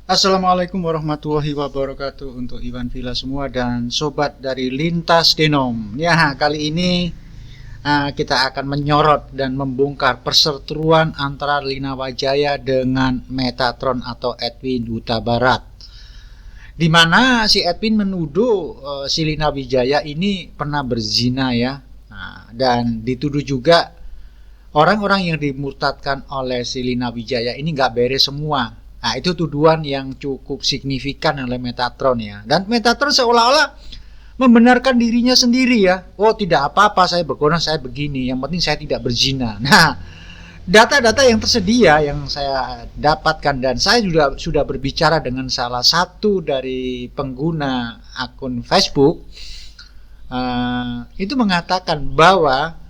Assalamualaikum warahmatullahi wabarakatuh untuk Iwan Villa semua dan sobat dari Lintas Denom. Ya, kali ini kita akan menyorot dan membongkar perseteruan antara Lina Wijaya dengan Metatron atau Edwin Huta Barat. Di mana si Edwin menuduh si Lina Wijaya ini pernah berzina ya. Dan dituduh juga orang-orang yang dimurtadkan oleh si Lina Wijaya ini nggak beres semua. Nah, itu tuduhan yang cukup signifikan oleh Metatron ya. Dan Metatron seolah-olah membenarkan dirinya sendiri ya. Oh, tidak apa-apa, saya berkorban, saya begini. Yang penting saya tidak berzina. Nah, data-data yang tersedia yang saya dapatkan dan saya juga sudah berbicara dengan salah satu dari pengguna akun Facebook, itu mengatakan bahwa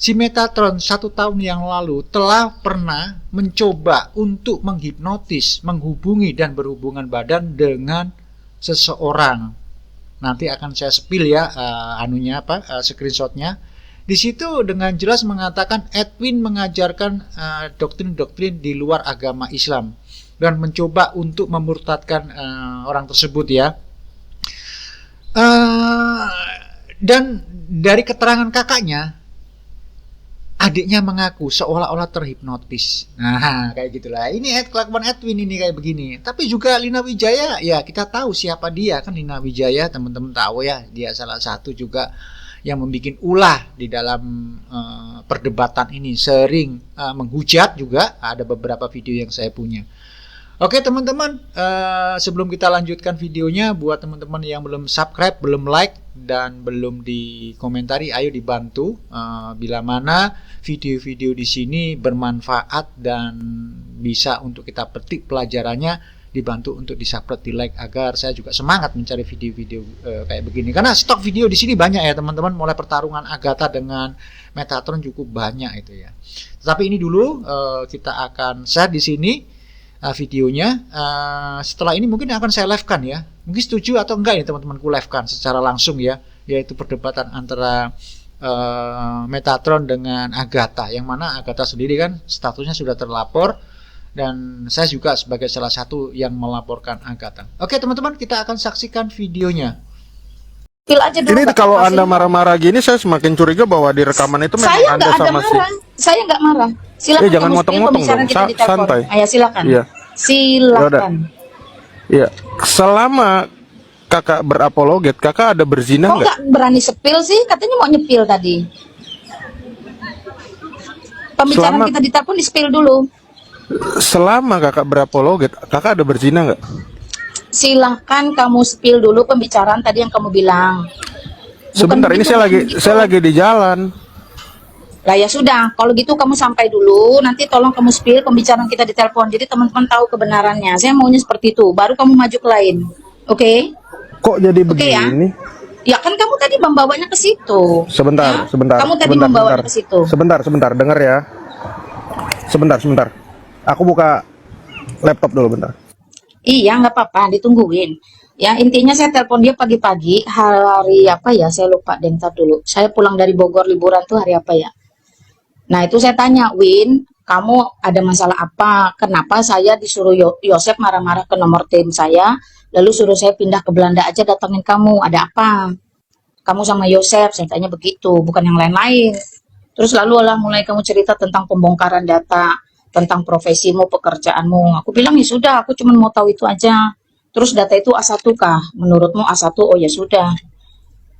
si Metatron 1 tahun yang lalu telah pernah mencoba untuk menghipnotis, menghubungi dan berhubungan badan dengan seseorang. Nanti akan saya spill ya screenshotnya. Di situ dengan jelas mengatakan Edwin mengajarkan doktrin-doktrin di luar agama Islam dan mencoba untuk memurtadkan orang tersebut ya. Dan dari keterangan kakaknya, adiknya mengaku seolah-olah terhipnotis. Nah, kayak gitulah. Ini kelakuan Edwin ini kayak begini. Tapi juga Lina Wijaya, ya kita tahu siapa dia. Kan Lina Wijaya, teman-teman tahu ya. Dia salah satu juga yang membuat ulah di dalam perdebatan ini. Sering menghujat juga. Ada beberapa video yang saya punya. Oke teman-teman, sebelum kita lanjutkan videonya, buat teman-teman yang belum subscribe, belum like, dan belum dikomentari, ayo dibantu. Bila mana video-video di sini bermanfaat dan bisa untuk kita petik pelajarannya, dibantu untuk di-subscribe, di like, agar saya juga semangat mencari video-video kayak begini. Karena stok video di sini banyak ya teman-teman, mulai pertarungan Agatha dengan Metatron cukup banyak itu ya. Tetapi ini dulu kita akan share di sini videonya. Setelah ini mungkin akan saya live kan ya, mungkin setuju atau enggak ini teman-temanku live kan secara langsung ya, yaitu perdebatan antara Metatron dengan Agatha, yang mana Agatha sendiri kan statusnya sudah terlapor dan saya juga sebagai salah satu yang melaporkan Agatha. Oke teman-teman, kita akan saksikan videonya. Ini kalau Anda marah-marah gini, saya semakin curiga bahwa di rekaman itu memang Anda sama si... Saya nggak marah. Silakan jangan motong-motong dong. Santai. Ayo silakan. Iya. Silakan. Iya. Selama kakak berapologet, kakak ada berzina nggak? Kok nggak berani sepil sih? Katanya mau nyepil tadi. Pembicaraan kita di telepon di spill dulu. Selama kakak berapologet, kakak ada berzina nggak? Silahkan kamu spill dulu pembicaraan tadi yang kamu bilang. Sebentar, ini saya lagi di jalan. Lah ya sudah, kalau gitu kamu sampai dulu, nanti tolong kamu spill pembicaraan kita di telepon. Jadi teman-teman tahu kebenarannya. Saya maunya seperti itu, baru kamu maju ke lain. Oke? Kok jadi begini? Ya kan kamu tadi membawanya ke situ. Sebentar. Kamu tadi membawanya ke situ. Sebentar, dengar ya. Sebentar. Aku buka laptop dulu bentar. Iya, nggak apa-apa, ditungguin. Ya, intinya saya telepon dia pagi-pagi, hari apa ya, saya lupa, bentar dulu. Saya pulang dari Bogor liburan tuh hari apa ya. Nah, itu saya tanya, Win, kamu ada masalah apa? Kenapa saya disuruh Yosep marah-marah ke nomor tim saya, lalu suruh saya pindah ke Belanda aja datangin kamu, ada apa? Kamu sama Yosep, saya tanya begitu, bukan yang lain-lain. Terus lalu mulai kamu cerita tentang pembongkaran data, tentang profesimu, pekerjaanmu. Aku bilang ya sudah, aku cuma mau tahu itu aja. Terus data itu A1 kah? Menurutmu A1? Oh ya sudah.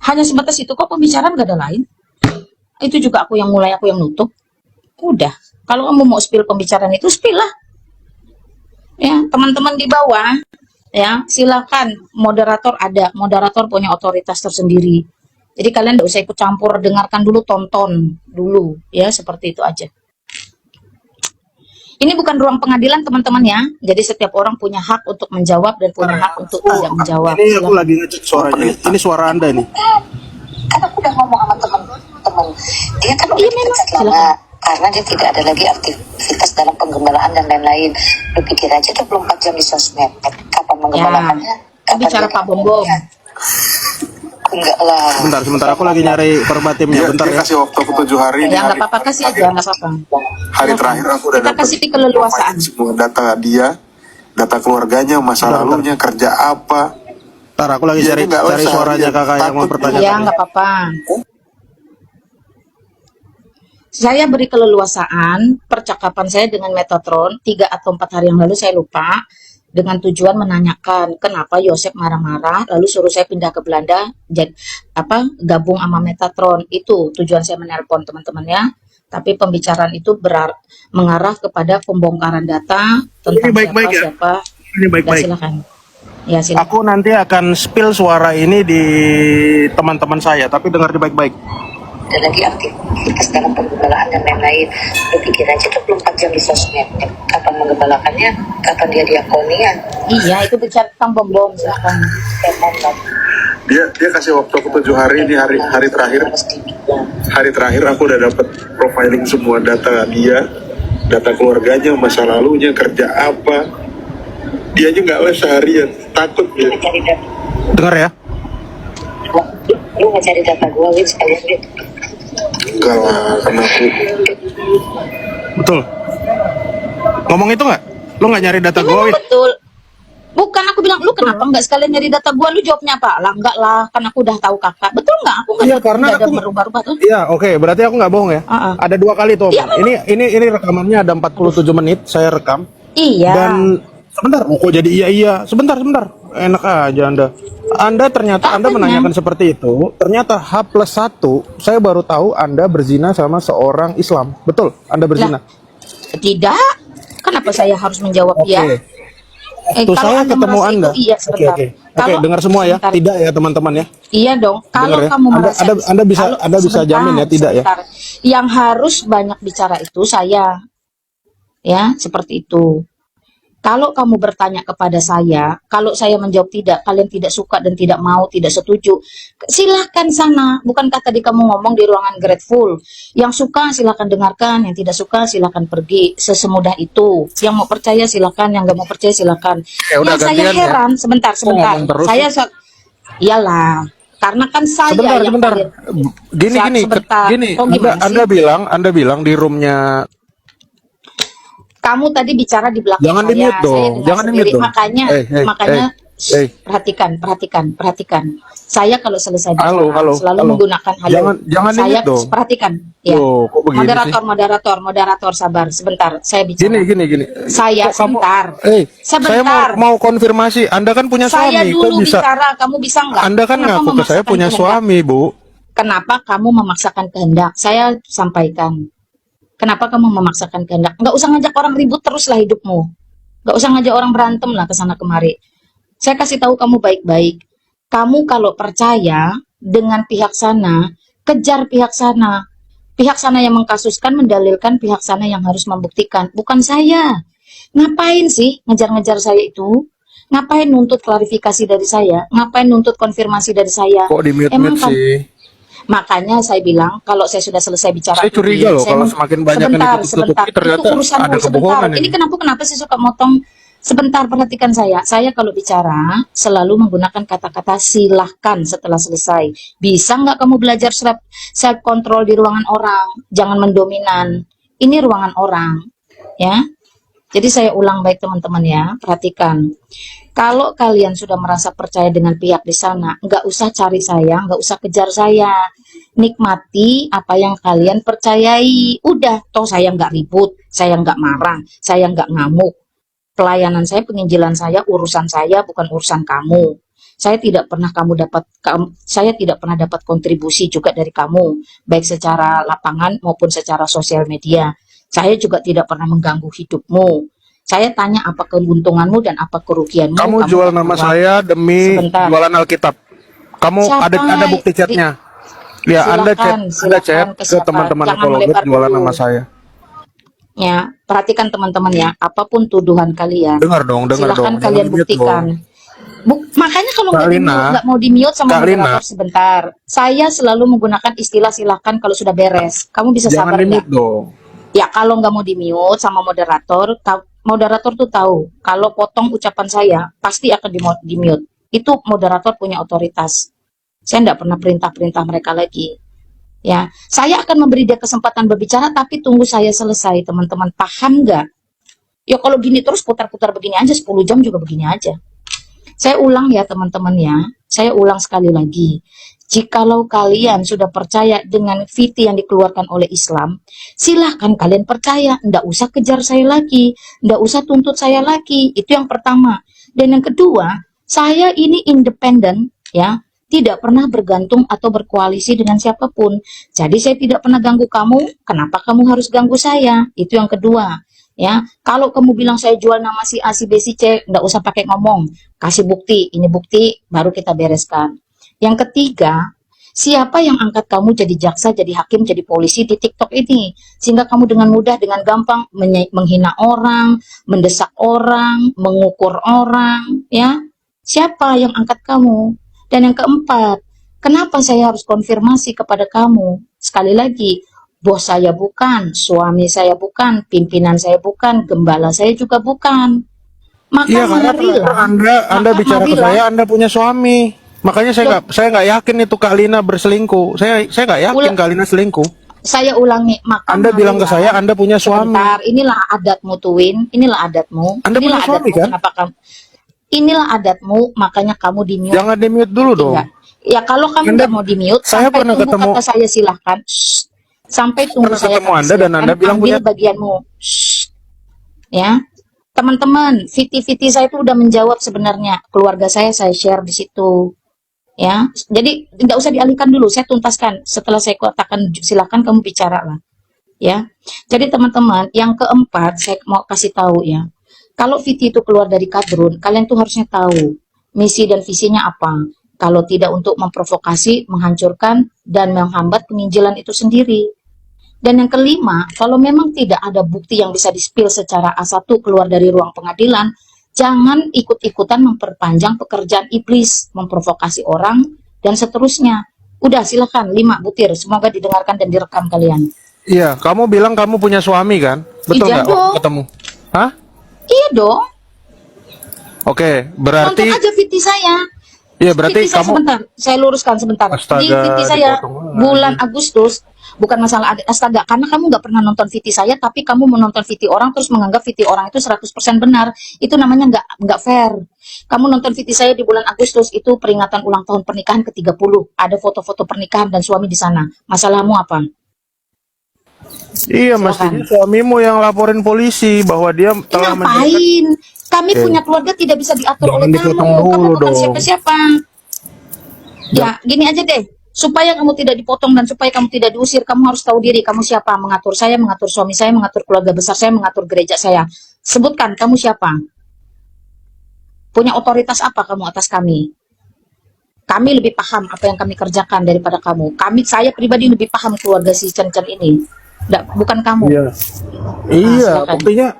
Hanya sebatas itu kok, pembicaraan gak ada lain. Itu juga aku yang mulai, aku yang nutup. Udah. Kalau kamu mau spill pembicaraan itu, spill lah. Ya, teman-teman di bawah, ya silakan. Moderator ada. Moderator punya otoritas tersendiri. Jadi kalian gak usah ikut campur, dengarkan dulu, tonton dulu. Ya, seperti itu aja. Ini bukan ruang pengadilan teman-teman ya. Jadi setiap orang punya hak untuk menjawab dan punya hak untuk tidak menjawab. Ini aku lagi ngecek suaranya. Ini suara Anda nih. Kan aku udah ngomong sama teman-teman. Dia kan udah dipecat lama karena dia tidak ada lagi aktivitas dalam penggembalaan dan lain-lain. Lu pikir aja tuh 24 jam di sosmed. Kapan menggembalakannya? Ya, bicara Pak Bombom. Enggak lah. Sebentar, aku lagi nyari verbatimnya. Bentar dia ya. kasih waktu aku 7 hari. Ya nggak apa-apa, kasih aja, nggak apa-apa. Hari terakhir aku udah kita kasih keleluasaan. semua data dia data keluarganya, masa lalunya, kerja apa. Ntar aku lagi Jadi nggak cari usah, suaranya dia kakak yang takut mempertanyakan. Ya, nggak apa-apa. Saya beri keleluasaan percakapan saya dengan Metatron 3 atau 4 hari yang lalu, saya lupa, dengan tujuan menanyakan kenapa Yosep marah-marah, lalu suruh saya pindah ke Belanda, gabung sama Metatron. Itu tujuan saya menelpon teman-temannya. Tapi pembicaraan itu mengarah kepada pembongkaran data tentang Ini baik-baik ya? siapa. Ini Ya, baik-baik. silakan. Ya, silakan. Aku nanti akan spill suara ini di teman-teman saya, tapi dengar baik-baik. Ada lagi aktivitas dalam pengembalaan dan lain-lain. Lu pikir aja 24 jam di sosmed. Kapan menggembalakannya, kapan dia diakoninya. Iya, itu bicara tentang bom-bom, silakan. Dia kasih waktu aku 7 hari, ini hari terakhir. Hari terakhir aku udah dapet profiling semua data dia, data keluarganya, masa lalunya, kerja apa. Dia aja nggak les seharian, takut dia. Cari data, Dengar ya. lu nggak cari data gue, Win, sekalian gitu. Enggak lah, karena aku Betul. Ngomong itu nggak? Lo nggak nyari data Ya, gue, memang Win? betul. Bukan, aku bilang, lu kenapa nggak sekalian nyari data gua? Lu jawabnya apa? Lah, enggak lah, kan aku udah tahu kakak. Betul nggak? Aku nggak Iya, karena nggak ada aku- berubah-ubah tuh. Iya, oke. Berarti aku nggak bohong ya. Uh-uh. Ada 2 kali tuh. Iya, Ini rekamannya ada 47 menit. Saya rekam. Iya. Dan sebentar, kok jadi iya. Sebentar. Enak aja Anda. Ternyata Anda Apanya? menanyakan seperti itu. Ternyata H+1, saya baru tahu Anda berzina sama seorang Islam. Betul? Anda berzina? Tidak. Kenapa saya harus menjawab Oke. ya? Tuh Kalau saya Anda ketemu merasa Anda. itu, iya, sebentar. Oke. Kalau- Dengar semua ya. sebentar. Tidak ya teman-teman ya. Iya dong. Kalau Dengar ya. kamu Anda- merasa Anda bisa- kalau- Anda bisa jamin ya, tidak ya? sebentar. Yang harus banyak bicara itu saya. Ya, seperti itu. Kalau kamu bertanya kepada saya, kalau saya menjawab tidak, kalian tidak suka dan tidak mau, tidak setuju, silakan sana. Bukankah tadi kamu ngomong di ruangan grateful? Yang suka silakan dengarkan, yang tidak suka silakan pergi. Sesemudah itu. Yang mau percaya silakan, yang nggak mau percaya silakan. Ya udah, Yang saya gantian ya. heran, sebentar. ngomong terus Iyalah, karena kan saya yang Sebentar. hadir. Gini. Sebentar. Oh, gimana sih? Anda bilang di roomnya. Kamu tadi bicara di belakang Jangan saya, di-mute dong, saya dengar jangan sendiri. di-mute dong. Makanya, Hey. perhatikan. Saya kalau selesai bicara Halo, selalu halo. menggunakan halo. Jangan Saya di-mute dong. perhatikan. Ya. Loh, kok begini Moderator, sabar sebentar. Saya bicara. Gini. Saya Kok kamu- sebentar. Saya Sebentar. mau konfirmasi. Anda kan punya Saya suami. Kok dulu bisa? bicara, kamu bisa nggak? Anda kan Kenapa ngaku ke saya memaksakan punya kehendak? suami, Bu. Kenapa kamu memaksakan kehendak? Saya sampaikan. Kenapa kamu memaksakan kehendak? Nggak usah ngajak orang ribut teruslah hidupmu. Nggak usah ngajak orang berantem lah ke sana kemari. Saya kasih tahu kamu baik-baik. Kamu kalau percaya dengan pihak sana, kejar pihak sana. Pihak sana yang mengkasuskan, mendalilkan, pihak sana yang harus membuktikan. Bukan saya. Ngapain sih ngejar-ngejar saya itu? Ngapain nuntut klarifikasi dari saya? Ngapain nuntut konfirmasi dari saya? Kok di Emang mute-mute sih? Makanya saya bilang kalau saya sudah selesai bicara Saya curiga ini, loh saya kalau semakin banyak yang sebentar, ditutup-tutupi, ternyata itu urusanmu, ada sebentar. kebohongan Ini ini. kenapa sih suka motong? Sebentar, perhatikan saya. Saya kalau bicara selalu menggunakan kata-kata silahkan setelah selesai. Bisa nggak kamu belajar self control di ruangan orang? Jangan mendominan. Ini ruangan orang, ya. Jadi saya ulang baik teman-teman ya, perhatikan. Kalau kalian sudah merasa percaya dengan pihak di sana, nggak usah cari saya, nggak usah kejar saya. Nikmati apa yang kalian percayai. Udah, toh saya nggak ribut, saya nggak marah, saya nggak ngamuk. Pelayanan saya, penginjilan saya, urusan saya, bukan urusan kamu. Saya tidak pernah saya tidak pernah dapat kontribusi juga dari kamu, baik secara lapangan maupun secara sosial media. Saya juga tidak pernah mengganggu hidupmu. Saya tanya apa keuntunganmu dan apa kerugianmu. Kamu jual nama dapat uang. saya demi Sebentar. jualan Alkitab. Kamu Siapa? ada bukti chatnya. Ya, Anda Silakan, chat ke ke siapa? teman-teman Jangan apologet melebar jualan dulu. nama saya. Ya, perhatikan teman-teman ya, apapun tuduhan kalian, Dengar dong. silakan Jangan kalian di-mute buktikan. dong. Makanya kalau Kak Lina, nggak mau di-mute sama Kak Lina. moderator sebentar. Saya selalu menggunakan istilah silakan kalau sudah beres. Kamu bisa Jangan sabar nggak? di-mute dong. Ya kalau nggak mau di-mute sama moderator, moderator tuh tahu kalau potong ucapan saya pasti akan di-mute. Itu moderator punya otoritas. Saya nggak pernah perintah-perintah mereka lagi. Ya, saya akan memberi dia kesempatan berbicara, tapi tunggu saya selesai, teman-teman. Paham nggak? Ya kalau gini terus putar-putar begini aja 10 jam juga begini aja. Saya ulang ya teman-teman ya. Saya ulang sekali lagi. Jikalau kalian sudah percaya dengan fiti yang dikeluarkan oleh Islam, silahkan kalian percaya. Nggak usah kejar saya lagi. Nggak usah tuntut saya lagi. Itu yang pertama. Dan yang kedua, saya ini independen ya. Tidak pernah bergantung atau berkoalisi dengan siapapun. Jadi saya tidak pernah ganggu kamu. Kenapa kamu harus ganggu saya? Itu yang kedua. Ya, kalau kamu bilang saya jual nama si A, si B, si C, nggak usah pakai ngomong. Kasih bukti. Ini bukti, baru kita bereskan. Yang ketiga, siapa yang angkat kamu jadi jaksa, jadi hakim, jadi polisi di TikTok ini? Sehingga kamu dengan mudah, dengan gampang menghina orang, mendesak orang, mengukur orang, ya. Siapa yang angkat kamu? Dan yang keempat, kenapa saya harus konfirmasi kepada kamu? Sekali lagi, bos saya bukan, suami saya bukan, pimpinan saya bukan, gembala saya juga bukan. Maka Iya, karena marilah, Anda maka bicara ke marilah, saya, Anda punya suami. Makanya saya nggak yakin itu Kak Lina berselingkuh. Saya nggak yakin Kak Lina selingkuh. saya ulangi, maka Anda bilang ke saya, Anda punya suami. sebentar, inilah adatmu Tuwin, inilah adatmu. Anda Inilah punya suami, adatmu, kan? kenapa kamu? Inilah adatmu, makanya kamu di-mute. Jangan di-mute dulu dong. Enggak. Ya kalau kamu Anda- nggak mau di-mute, saya sampai pernah tunggu ketemu- kata saya silahkan. Shh. Sampai tunggu Pernah saya ketemu kata Anda dan silahkan, Anda bilang ambil punya- bagianmu. Shh. Ya, teman-teman, viti-viti saya itu udah menjawab sebenarnya. Keluarga saya share di situ. Ya, jadi tidak usah dialihkan dulu. Saya tuntaskan. Setelah saya katakan silakan kamu bicara lah. Ya, jadi teman-teman, yang keempat saya mau kasih tahu ya. Kalau viti itu keluar dari kadrun, kalian tuh harusnya tahu misi dan visinya apa. Kalau tidak untuk memprovokasi, menghancurkan, dan menghambat penginjilan itu sendiri. Dan yang kelima, kalau memang tidak ada bukti yang bisa di-spill secara A1 keluar dari ruang pengadilan, jangan ikut-ikutan memperpanjang pekerjaan iblis, memprovokasi orang, dan seterusnya. Udah, silakan 5 butir, semoga didengarkan dan direkam kalian. Iya, kamu bilang kamu punya suami kan? Betul Iya nggak waktu dong. ketemu? Hah? Iya dong, Oke, nonton berarti aja VT saya. iya berarti VT saya kamu sebentar, saya luruskan sebentar. Astaga, Di VT saya dipotong lagi. bulan Agustus, bukan masalah astaga, karena kamu nggak pernah nonton VT saya, tapi kamu menonton VT orang terus menganggap VT orang itu 100% benar. Itu namanya nggak fair. Kamu nonton VT saya di bulan Agustus, itu peringatan ulang tahun pernikahan ke-30. Ada foto-foto pernikahan dan suami di sana. Masalahmu apa? iya Silakan. mestinya suamimu yang laporin polisi bahwa dia telah menjadikan. Ngapain? Kami Oke. punya keluarga tidak bisa diatur Jangan oleh kamu. dipotong Kamu dulu bukan dong. siapa-siapa. Ya, gini aja deh. Supaya kamu tidak dipotong dan supaya kamu tidak diusir, kamu harus tahu diri. Kamu siapa? Mengatur saya, mengatur suami saya, mengatur keluarga besar saya, mengatur gereja saya. Sebutkan, kamu siapa? Punya otoritas apa kamu atas kami? Kami lebih paham apa yang kami kerjakan daripada kamu. Saya pribadi lebih paham keluarga si Chen ini. Bukan kamu. Iya. Iya, silakan.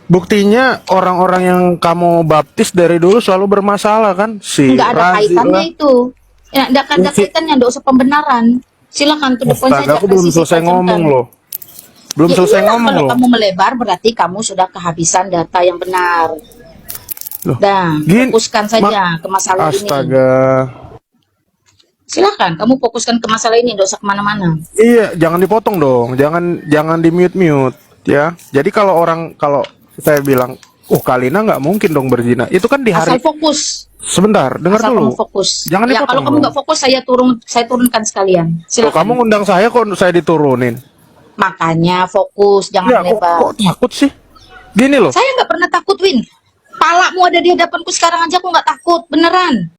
buktinya orang-orang yang kamu baptis dari dulu selalu bermasalah kan? Si Nggak ada Razi kaitannya lah. itu. Ya, nggak ada Bukti- kaitannya, nggak usah pembenaran. Silakan tuh poin Astaga, saja. aku belum kasih selesai si ngomong Chen. loh. Belum Ya selesai iyalah, ngomong kalau loh. kamu melebar berarti kamu sudah kehabisan data yang benar. Loh, Dah, gini- fokuskan saja ke masalah ini. Astaga. Silakan, kamu fokuskan ke masalah ini, nggak usah kemana-mana. Iya, jangan dipotong dong. Jangan di mute ya. Jadi kalau saya bilang, Kalina nggak mungkin dong berzina. Itu kan di hari. Asal fokus, Sebentar, dengar asal dulu. kamu fokus. Jangan Ya dipotong kalau kamu dong. nggak fokus, saya turunkan sekalian. Kalau Silakan. kamu ngundang saya kok saya diturunin. Makanya fokus, jangan Ya, kok lebar. takut sih? Gini loh. Saya nggak pernah takut, Win. Palamu ada di hadapanku sekarang aja, aku nggak takut, beneran.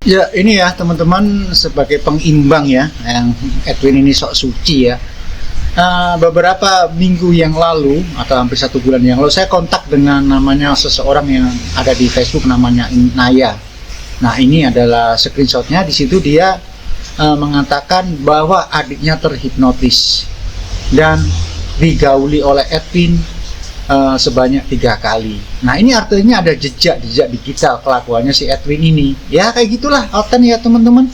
Ya, ini ya teman-teman, sebagai pengimbang ya, yang Edwin ini sok suci ya. Beberapa minggu yang lalu atau hampir 1 bulan yang lalu, saya kontak dengan namanya seseorang yang ada di Facebook, namanya Naya. Nah, ini adalah screenshotnya. Di situ dia mengatakan bahwa adiknya terhipnotis dan digauli oleh Edwin sebanyak 3 kali. Nah, ini artinya ada jejak digital kelakuannya si Edwin ini. Ya kayak gitulah Alten ya teman-teman.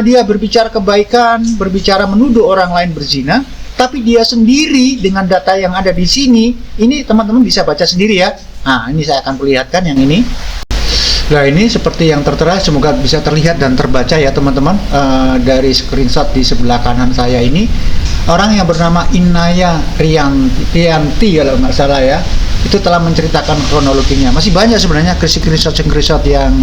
Dia berbicara kebaikan, berbicara menuduh orang lain berzina, tapi dia sendiri dengan data yang ada di sini, ini teman-teman bisa baca sendiri ya. Nah, ini saya akan perlihatkan yang ini. Nah, ini seperti yang tertera, semoga bisa terlihat dan terbaca ya teman-teman. Dari screenshot di sebelah kanan saya ini, orang yang bernama Inaya Rianti kalau nggak salah ya, itu telah menceritakan kronologinya. Masih banyak sebenarnya screenshot yang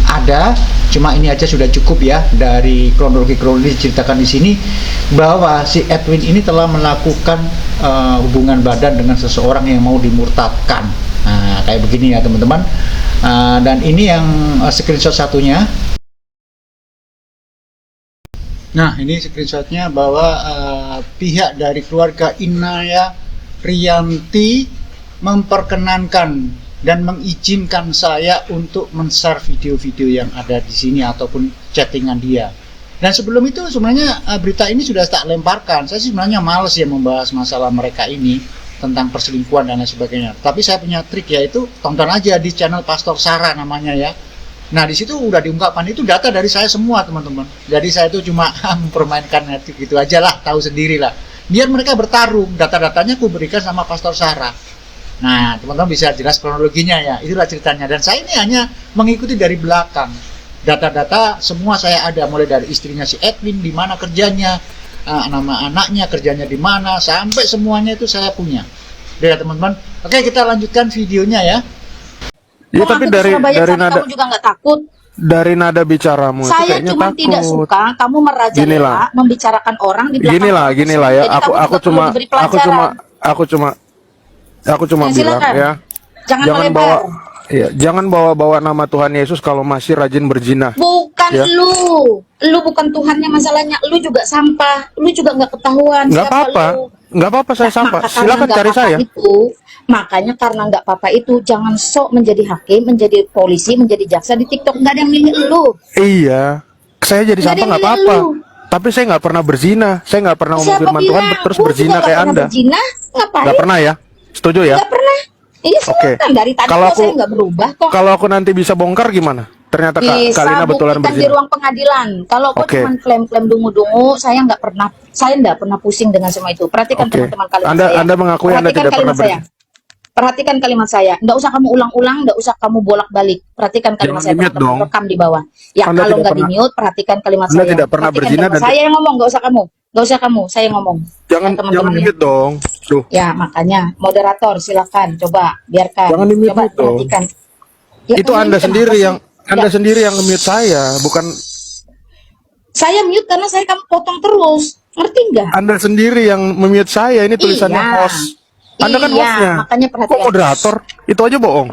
ada, cuma ini aja sudah cukup ya dari kronologi diceritakan di sini bahwa si Edwin ini telah melakukan hubungan badan dengan seseorang yang mau dimurtadkan. Nah, kayak begini ya teman-teman. Dan ini yang screenshot satunya. Nah, ini screenshotnya bahwa pihak dari keluarga Inaya Rianti memperkenankan dan mengizinkan saya untuk men-share video-video yang ada di sini ataupun chattingan dia. Dan sebelum itu sebenarnya berita ini sudah tak lemparkan. Saya sebenarnya males ya membahas masalah mereka ini tentang perselingkuhan dan lain sebagainya. Tapi saya punya trik, yaitu tonton aja di channel Pastor Sarah namanya ya. Nah, di situ udah diungkapkan, itu data dari saya semua teman-teman. Jadi saya itu cuma mempermainkan gitu aja lah, tahu sendiri lah. Biar mereka bertarung, data-datanya aku berikan sama Pastor Sarah. Nah, teman-teman bisa jelas kronologinya ya. Itulah ceritanya. Dan saya ini hanya mengikuti dari belakang. Data-data semua saya ada, mulai dari istrinya si Edwin, di mana kerjanya, nama anaknya kerjanya di mana, sampai semuanya itu saya punya. Ya teman-teman. Oke, kita lanjutkan videonya ya. Ya tapi dari nada kamu juga nggak takut. dari nada bicaramu itu Saya kayaknya cuma takut. tidak suka kamu merajalela membicarakan orang di belakang. Gini lah ya. Jadi kamu juga perlu diberi pelajaran. Aku cuma Ya, bilang silakan. ya. Jangan melebar. bawa ya, jangan bawa nama Tuhan Yesus kalau masih rajin berzina. Bukan Ya. lu bukan Tuhannya masalahnya. Lu juga sampah. Lu juga nggak ketahuan. Nggak siapa apa-apa. lu. Nggak apa-apa saya Nah, sampah. maka karena Silakan nggak cari apa-apa saya. Makanya karena nggak apa-apa itu jangan sok menjadi hakim, menjadi polisi, menjadi jaksa di TikTok. Nggak ada yang milih lu. Iya. Saya jadi Nggak ada sampah yang nggak milih apa-apa. lu. Tapi saya nggak pernah berzina. Saya nggak pernah ngomong Siapa firman Tuhan bilang? terus Lu berzina juga nggak kayak pernah Anda. berzina? Ngapain? Nggak pernah ya? Setuju ya? Nggak pernah. Iya Oke. silakan. Dari tadi Kalau kok saya aku- nggak berubah kok. Kalau aku nanti bisa bongkar gimana? Ternyata Bisa Kalina betulan buktikan di berzina. ruang pengadilan. Kalau kau Oke. cuma klaim-klaim dungu-dungu, saya nggak pernah pusing dengan semua itu. Perhatikan Oke. teman-teman kalimat Anda- saya. Anda mengakui Anda Perhatikan tidak pernah kalimat saya. Perhatikan kalimat saya. Nggak usah kamu ulang-ulang, nggak usah kamu bolak-balik. Perhatikan kalimat Jangan saya, di-mute teman-teman. dong. Rekam di bawah. Ya, Anda kalau tidak nggak pernah- di-mute, perhatikan kalimat Anda saya. tidak pernah Perhatikan berzina kalimat dan- saya yang ngomong, nggak usah kamu. Nggak usah kamu, saya yang ngomong. Jangan teman-teman ya. di-mute dong. Tuh. Ya, makanya moderator silakan coba biarkan. Jangan di-mute Coba dong. perhatikan. Ya, Itu kamu Anda ini sendiri kenapa yang sih? Anda Ya, sendiri yang nge-mute saya, bukan saya mute karena saya kamu potong terus. Ngerti nggak? Anda sendiri yang mute saya. Ini tulisannya Iya. host. Anda kan Iya, hostnya. makanya Kok perhatikan. moderator? Itu aja bohong.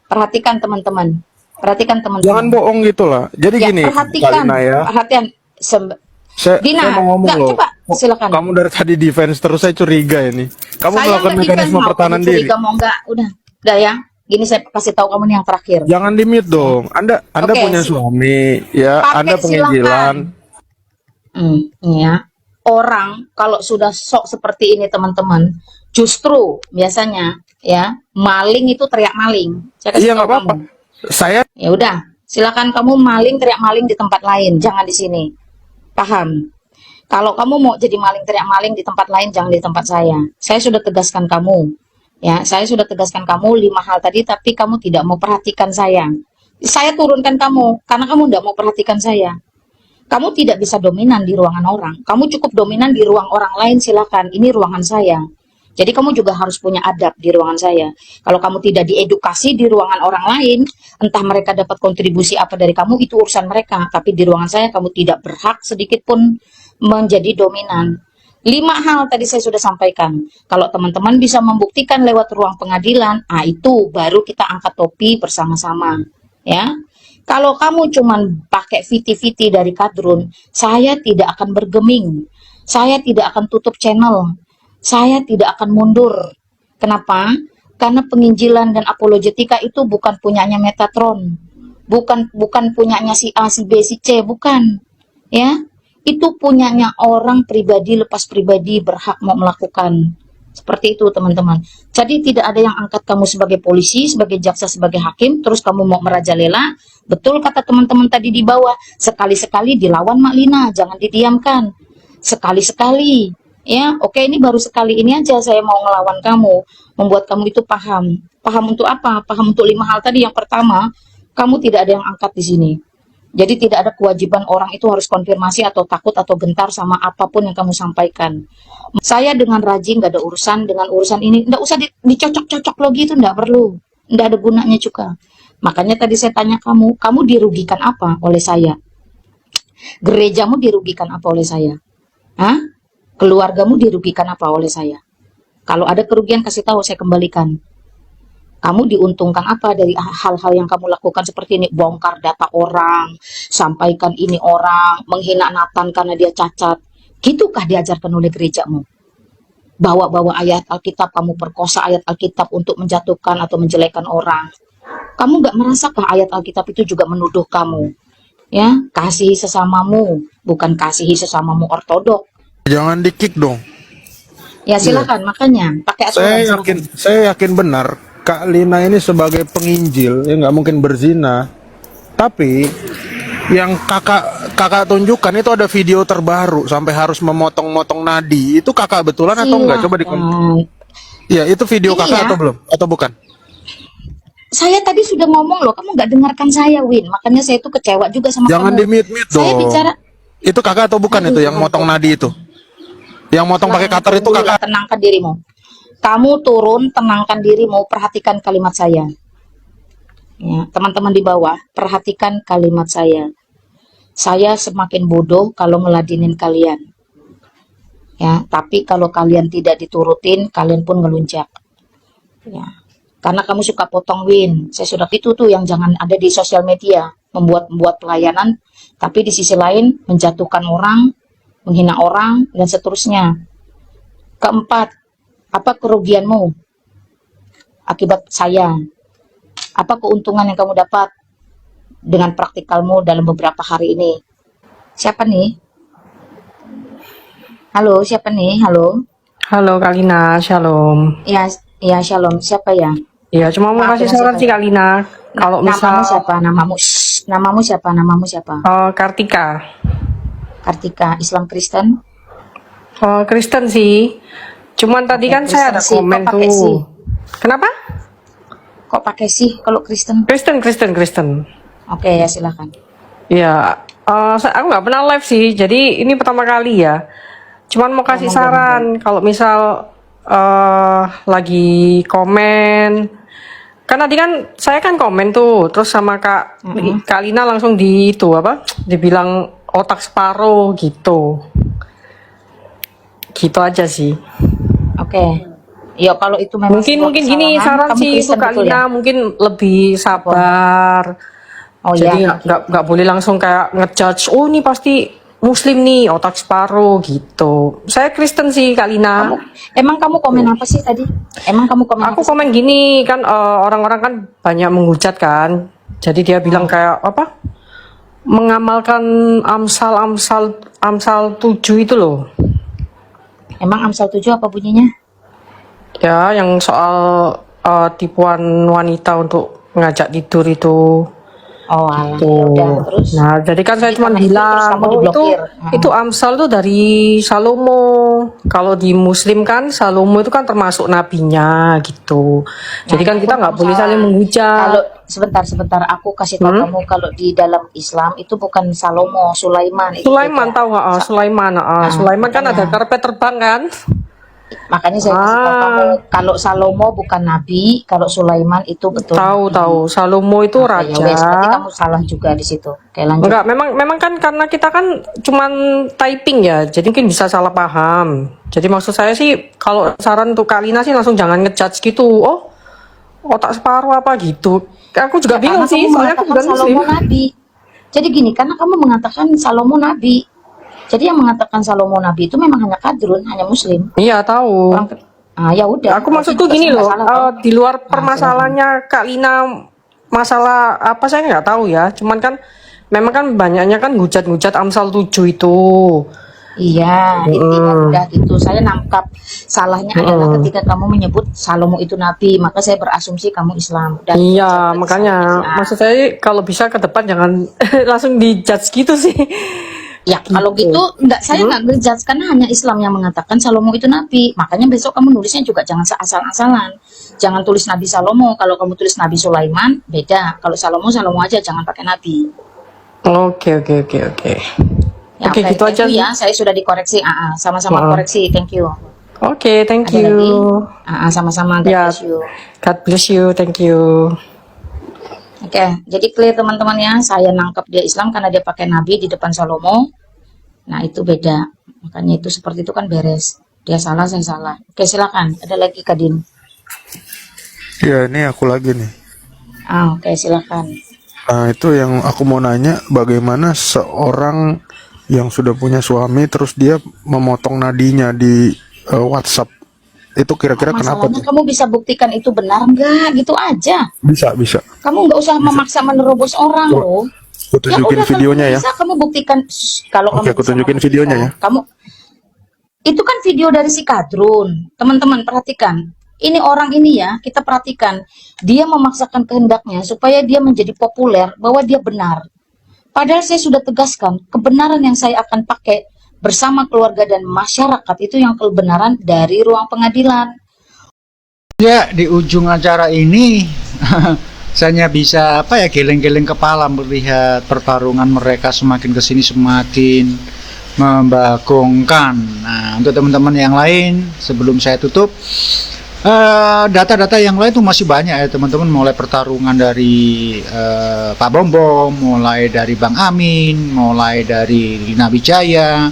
Perhatikan teman-teman. Perhatikan teman-teman. Jangan bohong gitu lah. Jadi Ya, gini, perhatikan. Kalina ya. Perhatian. Dina, Saya mau ngomong enggak, loh. coba, silakan. Kamu dari tadi defense terus, saya curiga ini. Kamu Saya melakukan nggak mekanisme defend, mau pertahanan kamu diri. curiga, mau enggak, udah ya. Gini saya kasih tahu kamu nih yang terakhir. Jangan di mute dong. Anda Oke, punya suami, ya. pakai Anda penginjilan. Ya. Orang kalau sudah sok seperti ini teman-teman, justru biasanya ya maling itu teriak maling. Saya kasih Iya tahu nggak apa-apa. kamu. Saya Ya udah, silakan kamu maling teriak maling di tempat lain, jangan di sini. Paham? Kalau kamu mau jadi maling teriak maling di tempat lain, jangan di tempat saya. Saya sudah tegaskan kamu. Ya, saya sudah tegaskan kamu 5 hal tadi, tapi kamu tidak mau perhatikan saya. Saya turunkan kamu karena kamu tidak mau perhatikan saya. Kamu tidak bisa dominan di ruangan orang. Kamu cukup dominan di ruang orang lain, silakan. Ini ruangan saya. Jadi kamu juga harus punya adab di ruangan saya. Kalau kamu tidak diedukasi di ruangan orang lain, entah mereka dapat kontribusi apa dari kamu, itu urusan mereka. Tapi di ruangan saya kamu tidak berhak sedikit pun menjadi dominan. 5 hal tadi saya sudah sampaikan. Kalau teman-teman bisa membuktikan lewat ruang pengadilan, itu baru kita angkat topi bersama-sama. Ya. Kalau kamu cuman pakai viti-viti dari kadrun, saya tidak akan bergeming. Saya tidak akan tutup channel. Saya tidak akan mundur. Kenapa? Karena penginjilan dan apologetika itu bukan punyanya Metatron. Bukan punyanya si A, si B, si C, bukan. Ya. Itu punyanya orang pribadi, lepas pribadi berhak mau melakukan. Seperti itu teman-teman. Jadi tidak ada yang angkat kamu sebagai polisi, sebagai jaksa, sebagai hakim, terus kamu mau merajalela. Betul kata teman-teman tadi di bawah, sekali-sekali dilawan Mak Lina, jangan didiamkan. Sekali-sekali. Ya, oke, ini baru sekali ini aja saya mau ngelawan kamu, membuat kamu itu paham. Paham untuk apa? Paham untuk 5 hal tadi. Yang pertama, kamu tidak ada yang angkat di sini. Jadi tidak ada kewajiban orang itu harus konfirmasi atau takut atau gentar sama apapun yang kamu sampaikan. Saya dengan Raji nggak ada urusan dengan urusan ini, nggak usah dicocok-cocok lagi, itu nggak perlu, nggak ada gunanya juga. Makanya tadi saya tanya kamu dirugikan apa oleh saya? Gerejamu dirugikan apa oleh saya? Hah? Keluargamu dirugikan apa oleh saya? Kalau ada kerugian kasih tahu, saya kembalikan. Kamu diuntungkan apa dari hal-hal yang kamu lakukan seperti ini? Bongkar data orang, sampaikan ini orang, menghina Nathan karena dia cacat. Gitukah diajarkan oleh gerejamu? Bawa-bawa ayat Alkitab, kamu perkosa ayat Alkitab untuk menjatuhkan atau menjelekan orang. Kamu nggak merasakah ayat Alkitab itu juga menuduh kamu? Ya, kasihi sesamamu, bukan kasihi sesamamu ortodok. Jangan di-kick dong. Ya silakan, makanya pakai aturan. silakan. Saya yakin benar Kak Lina ini sebagai penginjil ya nggak mungkin berzina. Tapi yang kakak tunjukkan itu ada video terbaru sampai harus memotong-motong nadi. Itu kakak betulan atau enggak? Coba dikomen. Ya, itu video Ini kakak ya. atau belum? Atau bukan? Saya tadi sudah ngomong loh, kamu nggak dengarkan saya, Win. Makanya saya itu kecewa juga sama Jangan kamu. di-mute Saya dong. bicara. Itu kakak atau bukan itu yang motong nadi itu? Yang motong pakai cutter itu Tunggu, kakak. tenangkan dirimu. Kamu turun, tenangkan dirimu, perhatikan kalimat saya. Ya, teman-teman di bawah, perhatikan kalimat saya. Saya semakin bodoh kalau ngeladinin kalian. Ya, tapi kalau kalian tidak diturutin, kalian pun ngelunjak. Ya. Karena kamu suka potong, Win. Saya sudah itu tuh yang jangan ada di sosial media, membuat pelayanan, tapi di sisi lain menjatuhkan orang, menghina orang, dan seterusnya. Keempat, apa kerugianmu akibat saya? Apa keuntungan yang kamu dapat dengan praktikalmu dalam beberapa hari ini? Siapa nih? Halo, siapa nih? Halo. Halo Kak Lina, shalom. Ya, ya shalom. Siapa ya? Ya, cuma mau Maaf kasih ya, saran siapa sih ya? Kak Lina. Kalau misal Namamu siapa? Namamu. Shh, namamu siapa? Namamu siapa? Kartika, Kartika. Islam Kristen? Kristen sih. Cuman tadi Oke, kan saya ada Kristen sih. komen Kok pakai sih? tuh. Kenapa? Kok pakai sih kalau Kristen? Kristen. Oke, ya silakan. Ya, aku nggak pernah live sih. Jadi ini pertama kali ya. Cuman mau kasih Ngomong saran. Kalau misal lagi komen. Kan tadi kan saya kan komen tuh. Terus sama Kak Lina langsung di itu apa? Dibilang otak separuh gitu. Gitu aja sih. Oke. Ya kalau itu memang sebuah Mungkin gini kesalahan, saran kamu sih itu Kristen Kak betul Lina ya? mungkin lebih sabar. Oh Jadi ya. nggak boleh langsung kayak ngejudge. Oh ini pasti Muslim nih otak separuh gitu. Saya Kristen sih Kak Lina. Emang kamu komen apa sih tadi? Emang kamu komen Aku apa sih? komen gini kan orang-orang kan banyak menghujat kan. Jadi dia bilang kayak apa? Mengamalkan Amsal 7 itu loh. Emang Amsal 7 apa bunyinya? Ya, yang soal tipuan wanita untuk ngajak tidur itu. Oh alah, ya Tuh. udah terus. Nah, jadi kan saya Jadi cuma karena itu terus bilang, kamu oh diblokir. itu Amsal tuh dari Salomo. Kalau di Muslim kan Salomo itu kan termasuk nabinya gitu. Jadi kan kita nggak boleh saling Kalau menghujat. sebentar aku kasih tahu kamu kalau di dalam Islam itu bukan Salomo, Sulaiman itu Sulaiman beda. tahu nggak? Sulaiman, Sulaiman kan ada makanya. karpet terbang kan? Makanya saya kasih tahu kamu kalau Salomo bukan nabi, kalau Sulaiman itu betul. Tahu. Salomo itu Ya raja. wes, berarti kamu salah juga di situ. Oke, lanjut. Enggak, memang kan karena kita kan cuman typing ya, jadi mungkin bisa salah paham. Jadi maksud saya sih kalau saran untuk Kak Lina sih langsung jangan ngejudge gitu. Oh, otak separuh apa gitu. Aku juga bingung Karena sih, kamu soalnya aku mengatakan bukan Muslim. Salomo nabi. Jadi gini, karena kamu mengatakan Salomo nabi. Jadi yang mengatakan Salomo nabi itu memang hanya kadrun, hanya Muslim. Iya tahu. Ya udah. Aku maksudku gini loh, di luar permasalahannya Kak Lina masalah apa saya nggak tahu ya. Cuman kan memang kan banyaknya kan hujat-hujat Amsal 7 itu. Iya, intinya udah gitu. Saya nangkap salahnya adalah ketika kamu menyebut Salomo itu nabi, maka saya berasumsi kamu Islam. Dan Iya, makanya maksud saya kalau bisa ke depan jangan langsung dijudge gitu sih. ya kalau gitu enggak, saya nggak ngejudge karena hanya Islam yang mengatakan Salomo itu nabi. Makanya besok kamu nulisnya juga jangan asal-asalan. Jangan tulis Nabi Salomo. Kalau kamu tulis Nabi Sulaiman beda. Kalau Salomo aja, jangan pakai nabi. Oke, oke, oke, oke. Ya, Oke, oke, gitu thank aja you sih. ya. Saya sudah dikoreksi. Sama-sama Heeh. koreksi. Thank you. Oke, thank Ada lagi? you. Sama-sama. God Ya, bless you. God bless you. Thank you. Oke, jadi clear teman-teman ya. Saya nangkep dia Islam karena dia pakai Nabi di depan Salomo. Nah, itu beda. Makanya itu seperti itu kan beres. Dia salah, saya salah. Oke, silakan. Ada lagi Kadin. Ya, ini aku lagi nih. Oke, silakan. Nah, itu yang aku mau nanya, bagaimana seorang yang sudah punya suami terus dia memotong nadinya di WhatsApp. Itu kira-kira kenapa Masalahnya tuh? kamu bisa buktikan itu benar nggak? Gitu aja. Bisa. Kamu nggak usah memaksa menerobos orang Coba loh. aku Ya tunjukin udah, kalau videonya ya. bisa kamu buktikan. Kalau Oke, kamu aku bisa tunjukin ngomong videonya bisa. ya. Kamu itu kan video dari si Kadrun. Teman-teman perhatikan. Ini orang ini ya, kita perhatikan. Dia memaksakan kehendaknya supaya dia menjadi populer bahwa dia benar. Padahal saya sudah tegaskan, kebenaran yang saya akan pakai bersama keluarga dan masyarakat itu yang kebenaran dari ruang pengadilan. Ya, di ujung acara ini saya hanya bisa geleng-geleng kepala melihat pertarungan mereka semakin kesini semakin membagongkan. Nah, untuk teman-teman yang lain, sebelum saya tutup, data-data yang lain itu masih banyak ya teman-teman, mulai pertarungan dari Pak Bombom, mulai dari Bang Amin, mulai dari Lina Wijaya,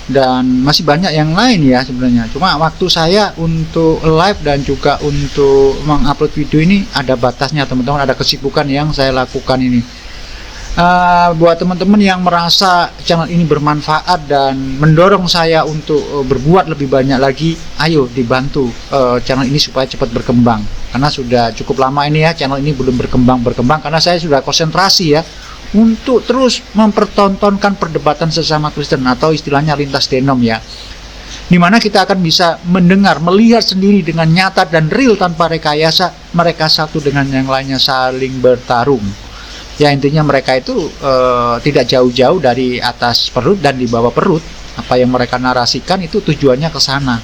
dan masih banyak yang lain ya sebenarnya. Cuma waktu saya untuk live dan juga untuk mengupload video ini ada batasnya teman-teman, ada kesibukan yang saya lakukan ini. Buat teman-teman yang merasa channel ini bermanfaat dan mendorong saya untuk berbuat lebih banyak lagi, ayo dibantu channel ini supaya cepat berkembang, karena sudah cukup lama ini ya channel ini belum berkembang karena saya sudah konsentrasi ya untuk terus mempertontonkan perdebatan sesama Kristen atau istilahnya lintas denom ya, dimana kita akan bisa mendengar, melihat sendiri dengan nyata dan real tanpa rekayasa mereka satu dengan yang lainnya saling bertarung. Ya intinya mereka itu tidak jauh-jauh dari atas perut dan di bawah perut. Apa yang mereka narasikan itu tujuannya ke sana.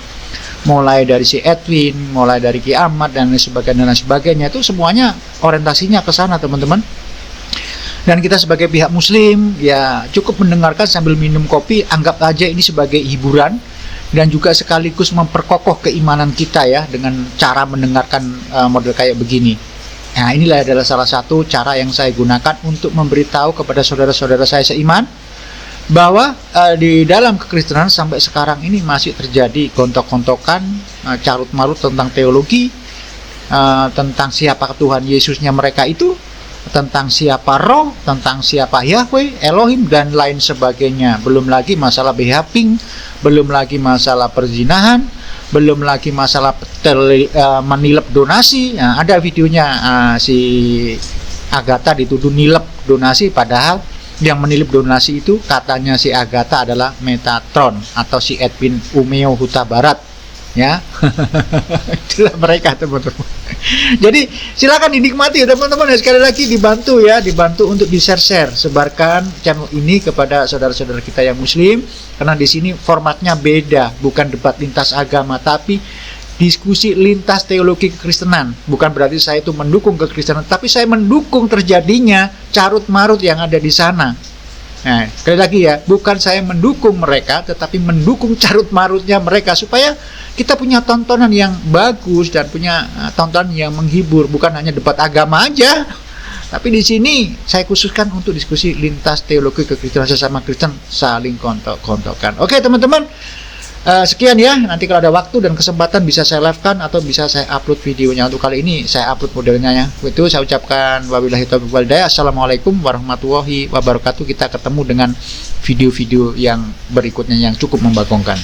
Mulai dari si Edwin, mulai dari Ki Ahmad dan lain sebagainya itu semuanya orientasinya ke sana teman-teman. Dan kita sebagai pihak muslim ya cukup mendengarkan sambil minum kopi, anggap aja ini sebagai hiburan dan juga sekaligus memperkokoh keimanan kita ya dengan cara mendengarkan model kayak begini. Nah, inilah adalah salah satu cara yang saya gunakan untuk memberitahu kepada saudara-saudara saya seiman bahwa di dalam kekristenan sampai sekarang ini masih terjadi gontok-gontokan, carut-marut tentang teologi, tentang siapa Tuhan Yesusnya mereka itu, tentang siapa Roh, tentang siapa Yahweh, Elohim, dan lain sebagainya. Belum lagi masalah BH-ping, belum lagi masalah perzinahan, belum lagi masalah menilep donasi. Nah, ada videonya si Agatha dituduh nilep donasi, padahal yang menilep donasi itu katanya si Agatha adalah Metatron atau si Edwin Umeo Huta Barat ya. Itulah mereka teman-teman. Jadi silakan dinikmati ya teman-teman ya, sekali lagi dibantu ya, dibantu untuk di-share, sebarkan channel ini kepada saudara-saudara kita yang muslim, karena di sini formatnya beda, bukan debat lintas agama tapi diskusi lintas teologi kekristenan. Bukan berarti saya itu mendukung kekristenan, tapi saya mendukung terjadinya carut-marut yang ada di sana. Nah, sekali lagi ya, bukan saya mendukung mereka, tetapi mendukung carut-marutnya mereka supaya kita punya tontonan yang bagus dan punya tontonan yang menghibur, bukan hanya debat agama aja. Tapi di sini saya khususkan untuk diskusi lintas teologi kekristenan sesama Kristen saling kontok-kontokan. Oke teman-teman, sekian ya. Nanti kalau ada waktu dan kesempatan bisa saya live-kan atau bisa saya upload videonya. Untuk kali ini saya upload modelnya ya. Itu saya ucapkan wabillahi taufiq wal hidayah. Assalamualaikum warahmatullahi wabarakatuh. Kita ketemu dengan video-video yang berikutnya yang cukup membagongkan.